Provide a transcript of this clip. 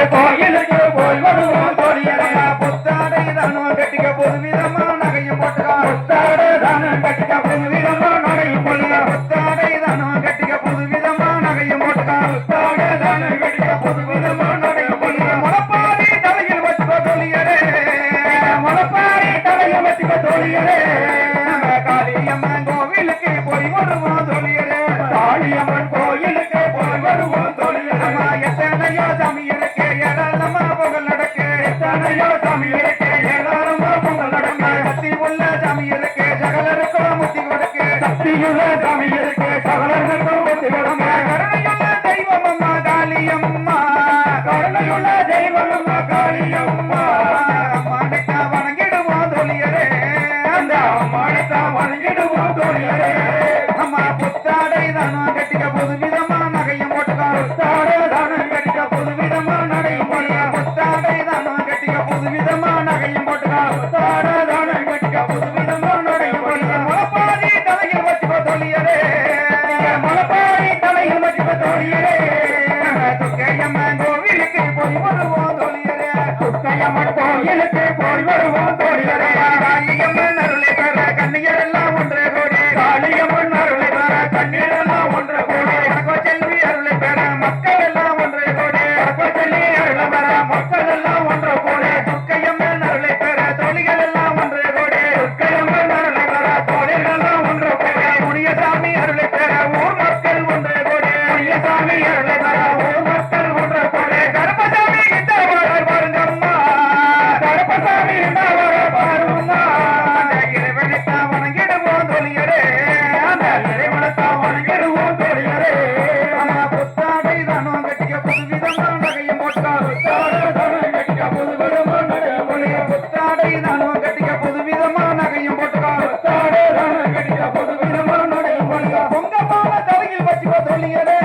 கோயிலுக்கு போய் வருவோம் தோழியரே புத்தாடை தானும் கட்டிக்க பொது விதமா நகையும் போட்டுக்கா புத்தாடை தானும் கட்டிக்க பொது விதமா நகையும் போட்டுக்கா புத்தாடை தானும் கட்டிக்க பொது விதமா நகையும் போட்டுக்கா புத்தாடை தானும் கட்டிக்க பொது விதமா நகையும் போட்டுக்கா முளப்பாரி தலையில் வச்சுக்கோ தோழியரே முளப்பாரி தலையில் வச்சுக்கோ தோழியரே காளியம்மன் கோவிலுக்கு போய் வருவோம் தோழியரே காளியம்மன் கோயிலுக்கு போய் வருவோம் தோழியரே எத்தனையோ சாமி இருக்கு ஏராளமா பொங்கல் நடக்கு எத்தனையோ சாமி இருக்கு ஏராளமா பொங்கல் நடக்கு சக்தி உள்ள சாமி இருக்கு சகலருக்கும் முத்தி கொடுக்கு சக்தியுள்ள சாமி இருக்கு சகலருக்கும் முத்தி கொடுக்கு கருணையுள்ள தெய்வம் அம்மா காளியம்மா கருணையுள்ள தெய்வம் அம்மா காளியம்மா அம்மானத்தா வணங்கிடுவோம் தோழியரே அந்த அம்மானத்தா வணங்கிடுவோம் தோழியரே அம்மா புத்தாடை தானும் கட்டிக்க புது விதமா நகையும் போட்டுக்கா புத்தாடை தானும் கட்டிக்க புது விதமா நகையும் போட்டுக்கா புத்தாடை தானும் கட்டிக்க புது விதமா நகையும் போட்டுக்கா புத்தாடை தானும் கட்டிக்க புது விதமா நகையும் போட்டுக்கா முளப்பாரி தலையில் வச்சுக்கோ தோழியரே முளப்பாரி தலையில் வச்சுக்கோ தோழியரே துக்கையம்மன் கோவிலுக்கு போய் வருவோம் தோழியரே துக்கையம்மன் கோயிலுக்கு போய் வருவோம் தோழியரே காளியம்மன் அருளை பெற கண்ணியர் எல்லாம் ஒன்றே கோடி காளியம்மன் அருளை பெற கண்ணீர் எல்லாம் ஒன்றே கோடி செல்வி அருளை பெற மக்கள் எல்லாம் ஒன்றே கோடி செல்வி அருளை பெற மக்கள் எல்லாம் ஒன்றே கோடி துக்கையம்மன் அருளை பெற தோழிகள் எல்லாம் ஒன்றே கோடி துக்கையம்மன் அருளை பெற தோழிகள் எல்லாம் ஒன்றே கோடி முனியசாமி அருளை பெற ஊர் மக்கள் ஒன்றே கோடி முனியசாமி அருளை பெற ஊர் மக்கள் ஒன்றே கோடி கருப்பசாமி இந்த பாருங்கம்மா கருப்பசாமி இந்த பாருங்கம்மா இறைவனைத்தான் வணங்கிடுவோம் தோழியரே அந்த இறைவனைத்தான் வணங்கிடுவோம் தோழியரே அம்மா புத்தாடை தானும் கட்டிக்க புது விதமா நகையும் போட்டா புத்தாடை தானும் கட்டிக்க புது விதமா நகையும் போலிய புத்தாடை தானும் கட்டிக்க புது விதமா நகையும் போட்டுக்கா புத்தாடை தானும் கட்டிக்க புது விதமா நகையும் போலிய பொங்கமான தலையில் வச்சுக்கோ தோழியரே